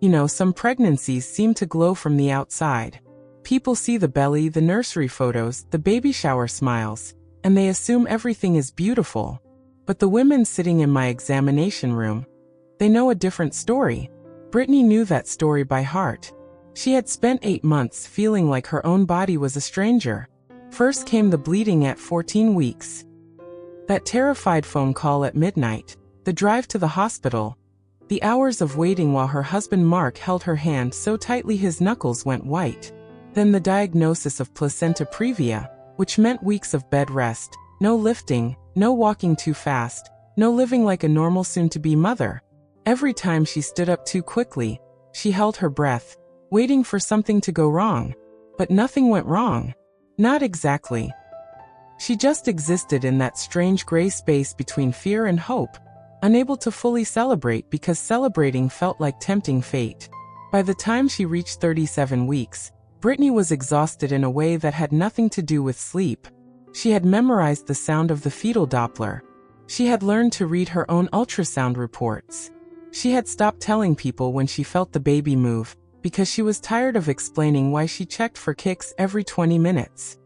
You know, some pregnancies seem to glow from the outside. People see the belly, the nursery photos, the baby shower smiles, and they assume everything is beautiful. But the women sitting in my examination room, they know a different story. Brittany knew that story by heart. She had spent 8 months feeling like her own body was a stranger. First came the bleeding at 14 weeks. That terrified phone call at midnight, the drive to the hospital, the hours of waiting while her husband Mark held her hand so tightly his knuckles went white. Then the diagnosis of placenta previa, which meant weeks of bed rest, no lifting, no walking too fast, no living like a normal soon-to-be mother. Every time she stood up too quickly, she held her breath, waiting for something to go wrong. But nothing went wrong. Not exactly. She just existed in that strange gray space between fear and hope, unable to fully celebrate because celebrating felt like tempting fate. By the time she reached 37 weeks, Brittany was exhausted in a way that had nothing to do with sleep. She had memorized the sound of the fetal Doppler. She had learned to read her own ultrasound reports. She had stopped telling people when she felt the baby move, because she was tired of explaining why she checked for kicks every 20 minutes.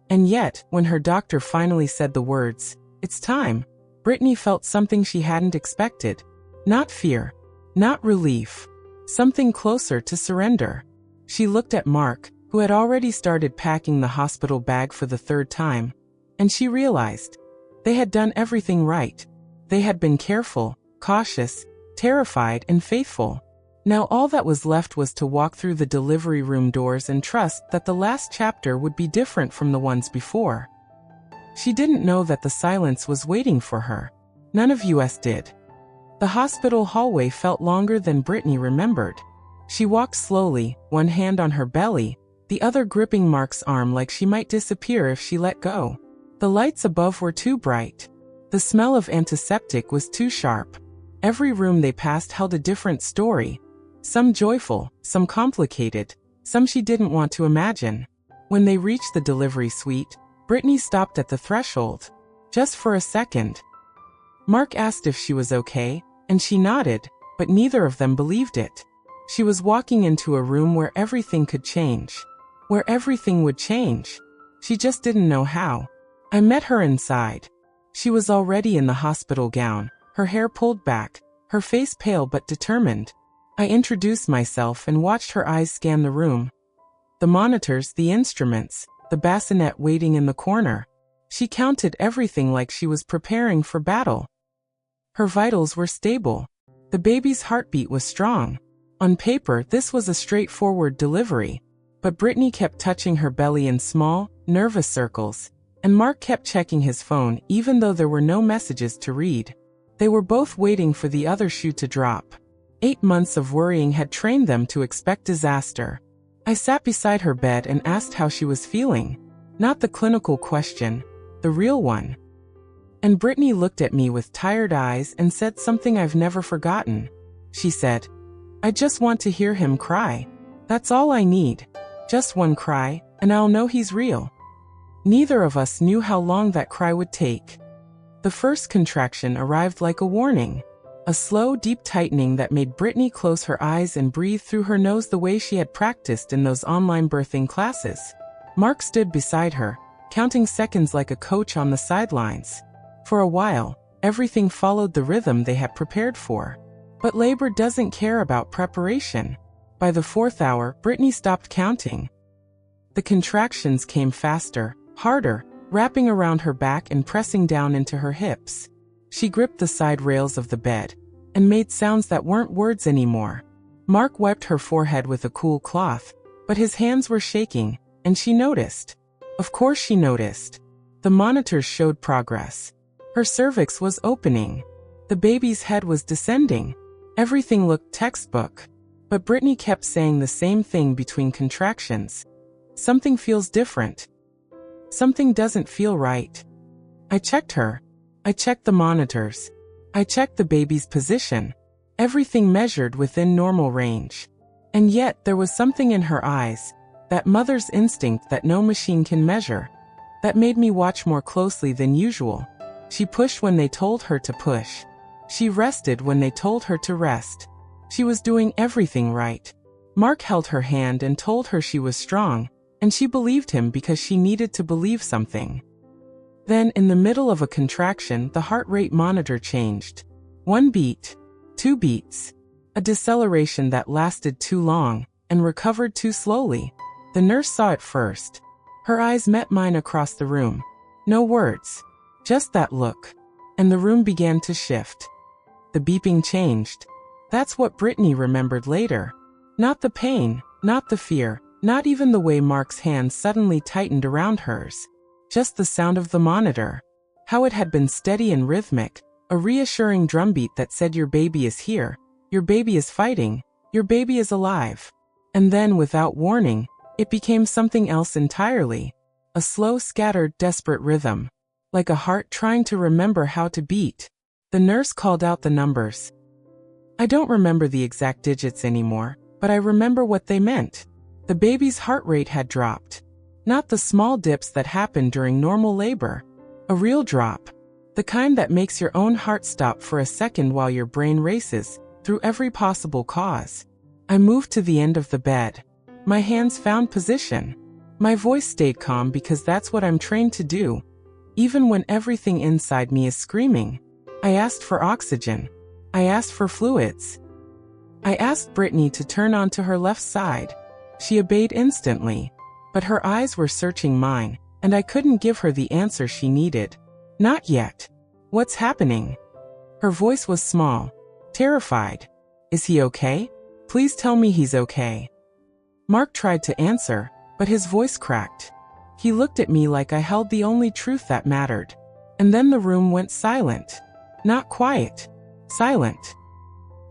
And yet, when her doctor finally said the words, "It's time," Brittany felt something she hadn't expected. Not fear. Not relief. Something closer to surrender. She looked at Mark, who had already started packing the hospital bag for the 3rd time, and she realized they had done everything right. They had been careful, cautious, terrified, and faithful. Now all that was left was to walk through the delivery room doors and trust that the last chapter would be different from the ones before. She didn't know that the silence was waiting for her. None of us did. The hospital hallway felt longer than Brittany remembered. She walked slowly, one hand on her belly, the other gripping Mark's arm like she might disappear if she let go. The lights above were too bright. The smell of antiseptic was too sharp. Every room they passed held a different story. Some joyful, some complicated, some she didn't want to imagine. When they reached the delivery suite, Brittany stopped at the threshold. Just for a second. Mark asked if she was okay, and she nodded, but neither of them believed it. She was walking into a room where everything could change. Where everything would change. She just didn't know how. I met her inside. She was already in the hospital gown, her hair pulled back, her face pale but determined. I introduced myself and watched her eyes scan the room. The monitors, the instruments, the bassinet waiting in the corner. She counted everything like she was preparing for battle. Her vitals were stable. The baby's heartbeat was strong. On paper, this was a straightforward delivery. But Brittany kept touching her belly in small, nervous circles, and Mark kept checking his phone even though there were no messages to read. They were both waiting for the other shoe to drop. 8 months of worrying had trained them to expect disaster. I sat beside her bed and asked how she was feeling. Not the clinical question, the real one. And Brittany looked at me with tired eyes and said something I've never forgotten. She said, "I just want to hear him cry. That's all I need. Just one cry, and I'll know he's real." Neither of us knew how long that cry would take. The first contraction arrived like a warning. A slow, deep tightening that made Brittany close her eyes and breathe through her nose the way she had practiced in those online birthing classes. Mark stood beside her, counting seconds like a coach on the sidelines. For a while, everything followed the rhythm they had prepared for. But labor doesn't care about preparation. By the 4th hour, Brittany stopped counting. The contractions came faster, harder, wrapping around her back and pressing down into her hips. She gripped the side rails of the bed and made sounds that weren't words anymore. Mark wiped her forehead with a cool cloth, but his hands were shaking, and she noticed. Of course she noticed. The monitors showed progress. Her cervix was opening. The baby's head was descending. Everything looked textbook. But Brittany kept saying the same thing between contractions. Something feels different. Something doesn't feel right. I checked her. I checked the monitors. I checked the baby's position. Everything measured within normal range. And yet there was something in her eyes, that mother's instinct that no machine can measure, that made me watch more closely than usual. She pushed when they told her to push. She rested when they told her to rest. She was doing everything right. Mark held her hand and told her she was strong, and she believed him because she needed to believe something. Then, in the middle of a contraction, the heart rate monitor changed. 1 beat, 2 beats, a deceleration that lasted too long, and recovered too slowly. The nurse saw it first. Her eyes met mine across the room. No words, just that look. And the room began to shift. The beeping changed. That's what Brittany remembered later. Not the pain, not the fear, not even the way Mark's hands suddenly tightened around hers. Just the sound of the monitor. How it had been steady and rhythmic, a reassuring drumbeat that said your baby is here, your baby is fighting, your baby is alive. And then, without warning, it became something else entirely. A slow, scattered, desperate rhythm. Like a heart trying to remember how to beat. The nurse called out the numbers. I don't remember the exact digits anymore, but I remember what they meant. The baby's heart rate had dropped. Not the small dips that happen during normal labor. A real drop. The kind that makes your own heart stop for a second while your brain races through every possible cause. I moved to the end of the bed. My hands found position. My voice stayed calm because that's what I'm trained to do. Even when everything inside me is screaming. I asked for oxygen. I asked for fluids. I asked Brittany to turn onto her left side. She obeyed instantly. But her eyes were searching mine, and I couldn't give her the answer she needed. Not yet. What's happening? Her voice was small. Terrified. Is he okay? Please tell me he's okay. Mark tried to answer, but his voice cracked. He looked at me like I held the only truth that mattered. And then the room went silent. Not quiet. Silent.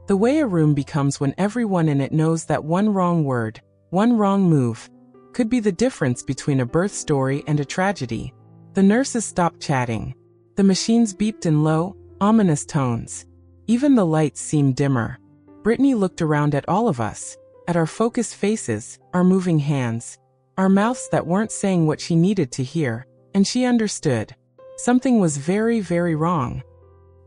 The way a room becomes when everyone in it knows that one wrong word, one wrong move, could be the difference between a birth story and a tragedy. The nurses stopped chatting. The machines beeped in low, ominous tones. Even the lights seemed dimmer. Brittany looked around at all of us, at our focused faces, our moving hands, our mouths that weren't saying what she needed to hear, and she understood. Something was very, very wrong.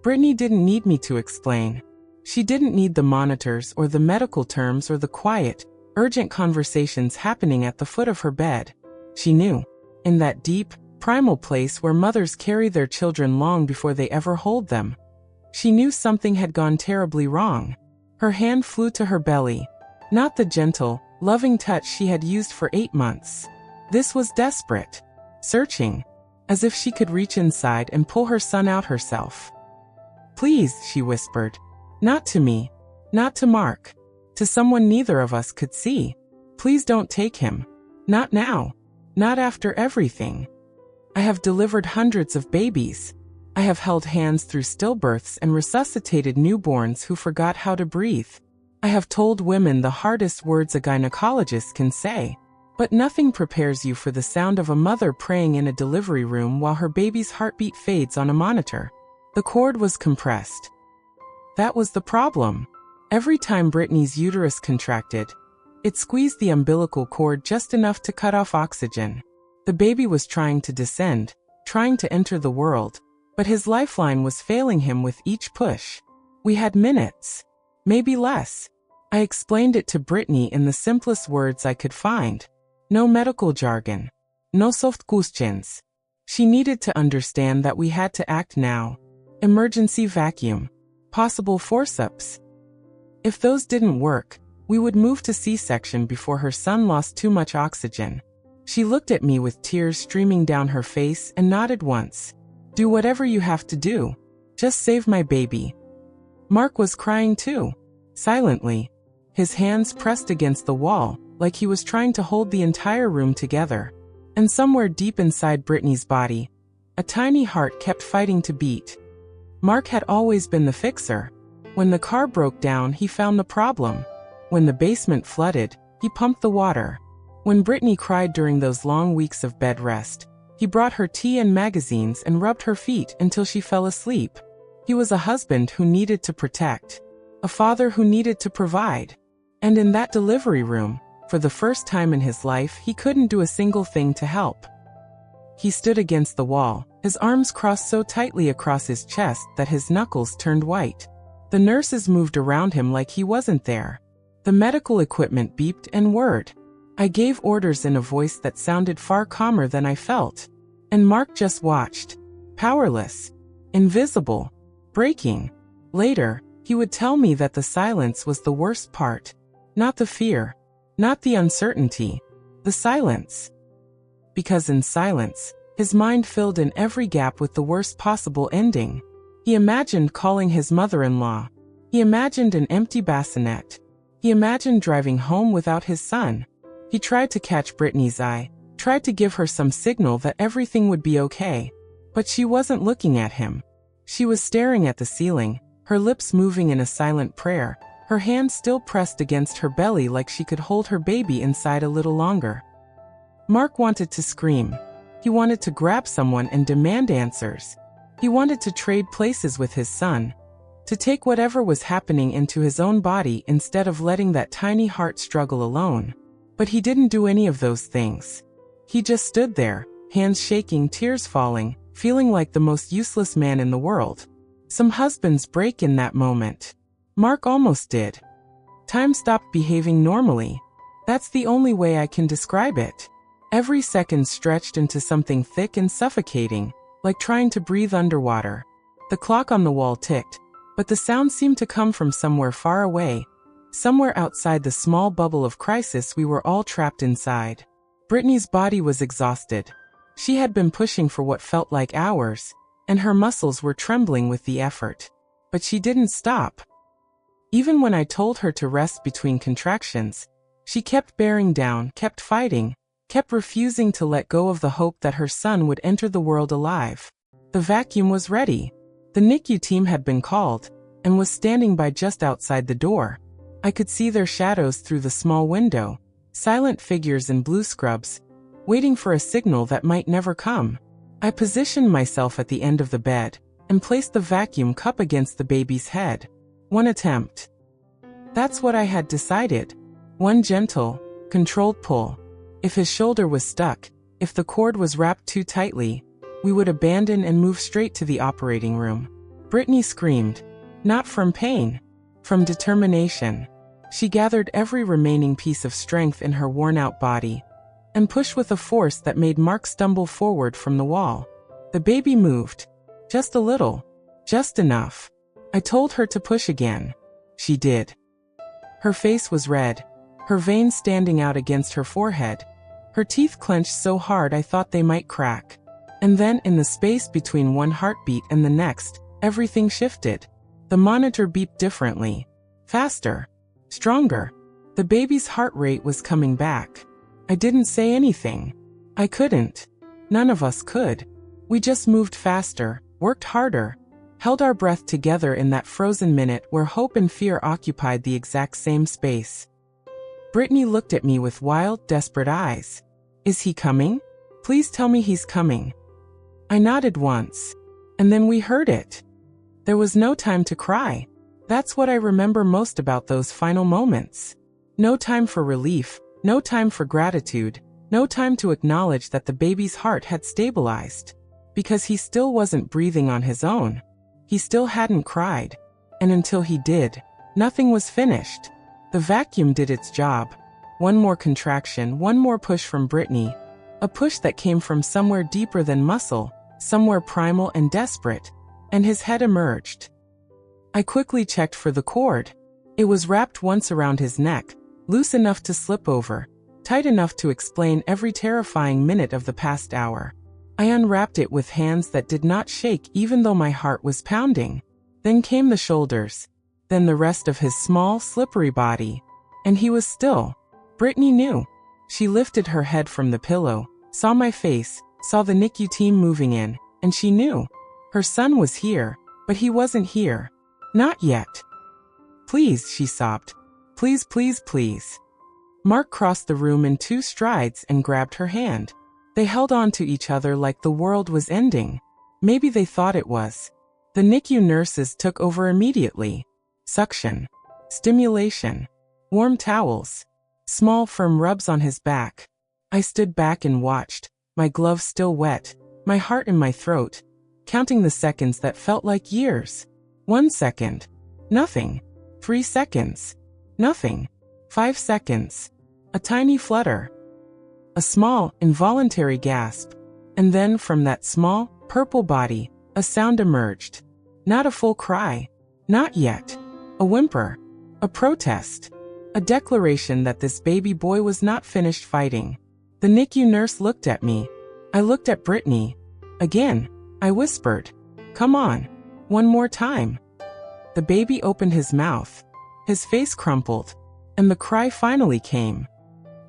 Brittany didn't need me to explain. She didn't need the monitors or the medical terms or the quiet, urgent conversations happening at the foot of her bed. She knew. In that deep, primal place where mothers carry their children long before they ever hold them. She knew something had gone terribly wrong. Her hand flew to her belly. Not the gentle, loving touch she had used for 8 months. This was desperate. Searching. As if she could reach inside and pull her son out herself. Please, she whispered. Not to me. Not to Mark. To someone neither of us could see. Please don't take him. Not now. Not after everything. I have delivered hundreds of babies. I have held hands through stillbirths and resuscitated newborns who forgot how to breathe. I have told women the hardest words a gynecologist can say. But nothing prepares you for the sound of a mother praying in a delivery room while her baby's heartbeat fades on a monitor. The cord was compressed. That was the problem. Every time Brittany's uterus contracted, it squeezed the umbilical cord just enough to cut off oxygen. The baby was trying to descend, trying to enter the world, but his lifeline was failing him with each push. We had minutes. Maybe less. I explained it to Brittany in the simplest words I could find. No medical jargon. No soft questions. She needed to understand that we had to act now. Emergency vacuum. Possible forceps. If those didn't work, we would move to C-section before her son lost too much oxygen. She looked at me with tears streaming down her face and nodded once. Do whatever you have to do. Just save my baby. Mark was crying too. Silently. His hands pressed against the wall, like he was trying to hold the entire room together. And somewhere deep inside Brittany's body, a tiny heart kept fighting to beat. Mark had always been the fixer. When the car broke down, he found the problem. When the basement flooded, he pumped the water. When Brittany cried during those long weeks of bed rest, he brought her tea and magazines and rubbed her feet until she fell asleep. He was a husband who needed to protect. A father who needed to provide. And in that delivery room, for the first time in his life, he couldn't do a single thing to help. He stood against the wall, his arms crossed so tightly across his chest that his knuckles turned white. The nurses moved around him like he wasn't there. The medical equipment beeped and whirred. I gave orders in a voice that sounded far calmer than I felt. And Mark just watched. Powerless. Invisible. Breaking. Later, he would tell me that the silence was the worst part. Not the fear. Not the uncertainty. The silence. Because in silence, his mind filled in every gap with the worst possible ending. He imagined calling his mother-in-law. He imagined an empty bassinet. He imagined driving home without his son. He tried to catch Brittany's eye, tried to give her some signal that everything would be okay. But she wasn't looking at him. She was staring at the ceiling, her lips moving in a silent prayer, her hand still pressed against her belly like she could hold her baby inside a little longer. Mark wanted to scream. He wanted to grab someone and demand answers. He wanted to trade places with his son, to take whatever was happening into his own body instead of letting that tiny heart struggle alone. But he didn't do any of those things. He just stood there, hands shaking, tears falling, feeling like the most useless man in the world. Some husbands break in that moment. Mark almost did. Time stopped behaving normally. That's the only way I can describe it. Every second stretched into something thick and suffocating, like trying to breathe underwater. The clock on the wall ticked, but the sound seemed to come from somewhere far away, somewhere outside the small bubble of crisis we were all trapped inside. Brittany's body was exhausted. She had been pushing for what felt like hours, and her muscles were trembling with the effort. But she didn't stop. Even when I told her to rest between contractions, she kept bearing down, kept fighting, kept refusing to let go of the hope that her son would enter the world alive. The vacuum was ready. The NICU team had been called, and was standing by just outside the door. I could see their shadows through the small window, silent figures in blue scrubs, waiting for a signal that might never come. I positioned myself at the end of the bed, and placed the vacuum cup against the baby's head. One attempt. That's what I had decided. One gentle, controlled pull. If his shoulder was stuck, if the cord was wrapped too tightly, we would abandon and move straight to the operating room. Brittany screamed. Not from pain. From determination. She gathered every remaining piece of strength in her worn-out body, and pushed with a force that made Mark stumble forward from the wall. The baby moved. Just a little. Just enough. I told her to push again. She did. Her face was red, her veins standing out against her forehead. Her teeth clenched so hard I thought they might crack. And then, in the space between one heartbeat and the next, everything shifted. The monitor beeped differently. Faster. Stronger. The baby's heart rate was coming back. I didn't say anything. I couldn't. None of us could. We just moved faster, worked harder, held our breath together in that frozen minute where hope and fear occupied the exact same space. Brittany looked at me with wild, desperate eyes. Is he coming? Please tell me he's coming. I nodded once. And then we heard it. There was no time to cry. That's what I remember most about those final moments. No time for relief, no time for gratitude, no time to acknowledge that the baby's heart had stabilized. Because he still wasn't breathing on his own. He still hadn't cried. And until he did, nothing was finished. The vacuum did its job. One more contraction, one more push from Brittany. A push that came from somewhere deeper than muscle, somewhere primal and desperate. And his head emerged. I quickly checked for the cord. It was wrapped once around his neck, loose enough to slip over, tight enough to explain every terrifying minute of the past hour. I unwrapped it with hands that did not shake even though my heart was pounding. Then came the shoulders. Then the rest of his small, slippery body. And he was still. Brittany knew. She lifted her head from the pillow, saw my face, saw the NICU team moving in, and she knew. Her son was here, but he wasn't here. Not yet. Please, she sobbed. Please, please, please. Mark crossed the room in 2 strides and grabbed her hand. They held on to each other like the world was ending. Maybe they thought it was. The NICU nurses took over immediately. Suction. Stimulation. Warm towels. Small firm rubs on his back. I stood back and watched, my gloves still wet, my heart in my throat, counting the seconds that felt like years. 1 second. Nothing. 3 seconds. Nothing. 5 seconds. A tiny flutter. A small, involuntary gasp. And then from that small, purple body, a sound emerged. Not a full cry. Not yet. A whimper. A protest. A declaration that this baby boy was not finished fighting. The NICU nurse looked at me. I looked at Brittany. Again, I whispered, "Come on. One more time." The baby opened his mouth. His face crumpled. And the cry finally came.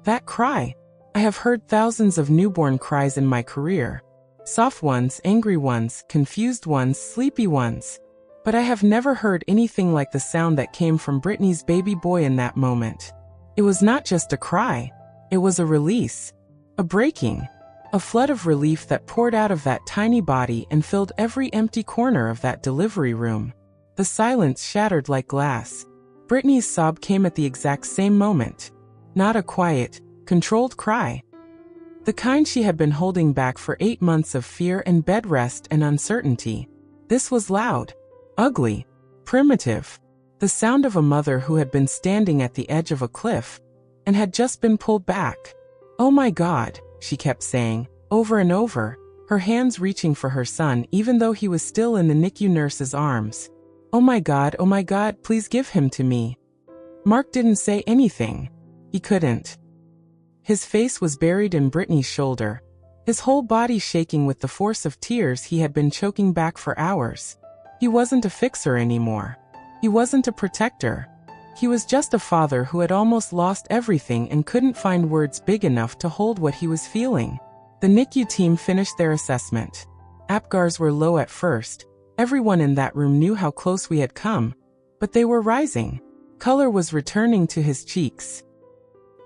That cry. I have heard thousands of newborn cries in my career. Soft ones, angry ones, confused ones, sleepy ones. But I have never heard anything like the sound that came from Brittany's baby boy in that moment. It was not just a cry. It was a release. A breaking. A flood of relief that poured out of that tiny body and filled every empty corner of that delivery room. The silence shattered like glass. Brittany's sob came at the exact same moment. Not a quiet, controlled cry. The kind she had been holding back for 8 months of fear and bed rest and uncertainty. This was loud. Ugly. Primitive. The sound of a mother who had been standing at the edge of a cliff and had just been pulled back. "Oh my God," she kept saying, over and over, her hands reaching for her son even though he was still in the NICU nurse's arms. Oh my God, please give him to me." Mark didn't say anything. He couldn't. His face was buried in Brittany's shoulder, his whole body shaking with the force of tears he had been choking back for hours. He wasn't a fixer anymore. He wasn't a protector. He was just a father who had almost lost everything and couldn't find words big enough to hold what he was feeling. The NICU team finished their assessment. APGARs were low at first. Everyone in that room knew how close we had come, but they were rising. Color was returning to his cheeks.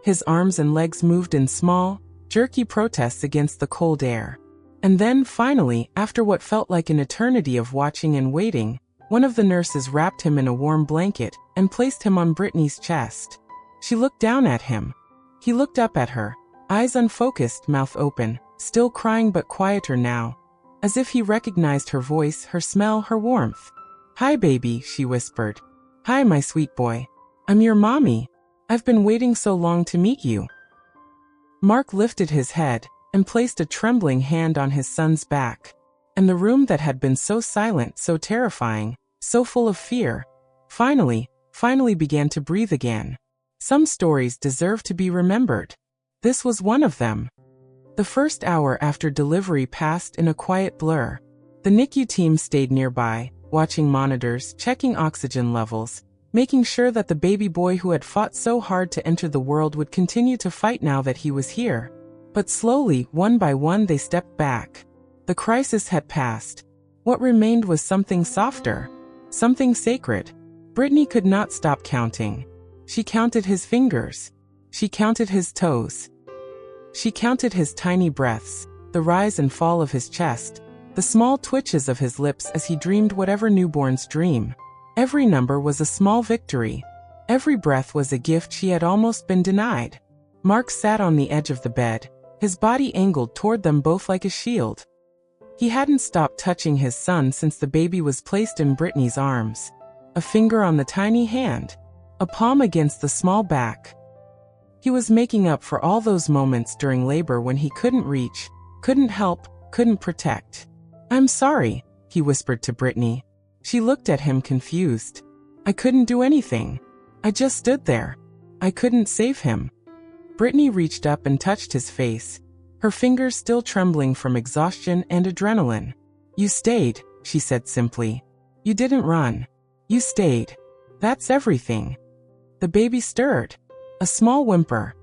His arms and legs moved in small, jerky protests against the cold air. And then, finally, after what felt like an eternity of watching and waiting, one of the nurses wrapped him in a warm blanket and placed him on Brittany's chest. She looked down at him. He looked up at her, eyes unfocused, mouth open, still crying but quieter now, as if he recognized her voice, her smell, her warmth. "Hi, baby," she whispered. "Hi, my sweet boy. I'm your mommy. I've been waiting so long to meet you." Mark lifted his head and placed a trembling hand on his son's back. And the room that had been so silent, so terrifying, so full of fear, finally began to breathe again. Some stories deserve to be remembered. This was one of them. The first hour after delivery passed in a quiet blur. The NICU team stayed nearby, watching monitors, checking oxygen levels, making sure that the baby boy who had fought so hard to enter the world would continue to fight now that he was here. But slowly, one by one, they stepped back. The crisis had passed. What remained was something softer, something sacred. Brittany could not stop counting. She counted his fingers. She counted his toes. She counted his tiny breaths, the rise and fall of his chest, the small twitches of his lips as he dreamed whatever newborns dream. Every number was a small victory. Every breath was a gift she had almost been denied. Mark sat on the edge of the bed, his body angled toward them both like a shield. He hadn't stopped touching his son since the baby was placed in Brittany's arms. A finger on the tiny hand, a palm against the small back. He was making up for all those moments during labor when he couldn't reach, couldn't help, couldn't protect. "I'm sorry," he whispered to Brittany. She looked at him confused. "I couldn't do anything. I just stood there. I couldn't save him." Brittany reached up and touched his face, her fingers still trembling from exhaustion and adrenaline. "You stayed," she said simply. "You didn't run. You stayed. That's everything." The baby stirred. A small whimper.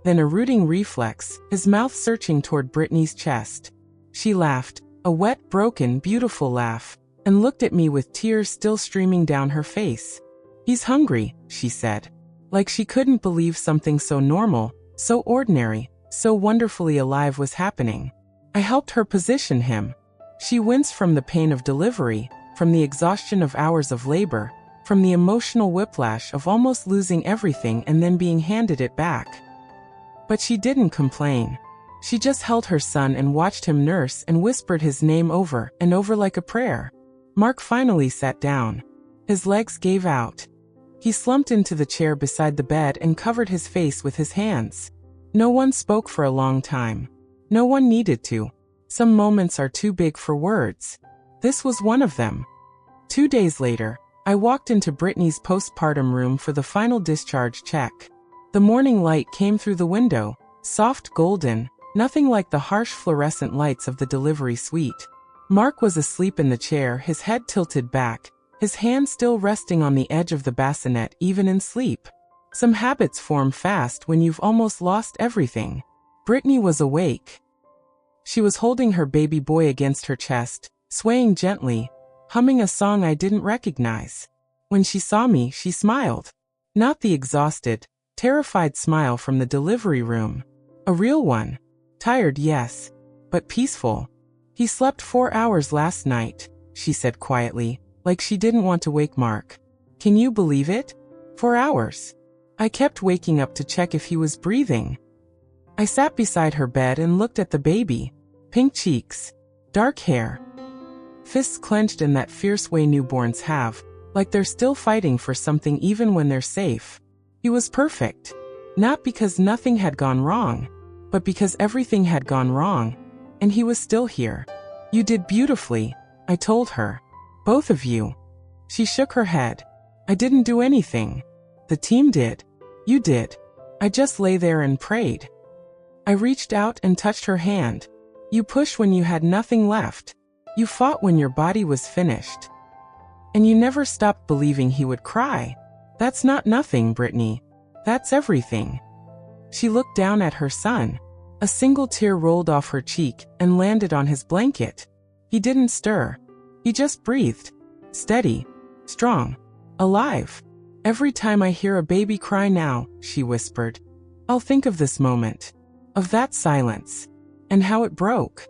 Then a rooting reflex, his mouth searching toward Brittany's chest. She laughed, a wet, broken, beautiful laugh, and looked at me with tears still streaming down her face. "He's hungry," she said. Like she couldn't believe something so normal, so ordinary, so wonderfully alive was happening. I helped her position him. She winced from the pain of delivery, from the exhaustion of hours of labor, from the emotional whiplash of almost losing everything and then being handed it back. But she didn't complain. She just held her son and watched him nurse and whispered his name over and over like a prayer. Mark finally sat down. His legs gave out. He slumped into the chair beside the bed and covered his face with his hands. No one spoke for a long time. No one needed to. Some moments are too big for words. This was one of them. 2 days later, I walked into Brittany's postpartum room for the final discharge check. The morning light came through the window, soft golden, nothing like the harsh fluorescent lights of the delivery suite. Mark was asleep in the chair, his head tilted back, his hand still resting on the edge of the bassinet even in sleep. Some habits form fast when you've almost lost everything. Brittany was awake. She was holding her baby boy against her chest, swaying gently, humming a song I didn't recognize. When she saw me, she smiled. Not the exhausted, terrified smile from the delivery room. A real one. Tired, yes, but peaceful. He slept 4 hours last night, she said quietly, like she didn't want to wake Mark. Can you believe it? 4 hours. I kept waking up to check if he was breathing. I sat beside her bed and looked at the baby. Pink cheeks, dark hair, fists clenched in that fierce way newborns have, like they're still fighting for something even when they're safe. He was perfect. Not because nothing had gone wrong, but because everything had gone wrong, and he was still here. You did beautifully, I told her. Both of you. She shook her head. I didn't do anything. The team did. You did. I just lay there and prayed. I reached out and touched her hand. You pushed when you had nothing left. You fought when your body was finished. And you never stopped believing he would cry. That's not nothing, Brittany. That's everything. She looked down at her son. A single tear rolled off her cheek and landed on his blanket. He didn't stir. He just breathed. Steady. Strong. Alive. Every time I hear a baby cry now, she whispered, I'll think of this moment. Of that silence. And how it broke.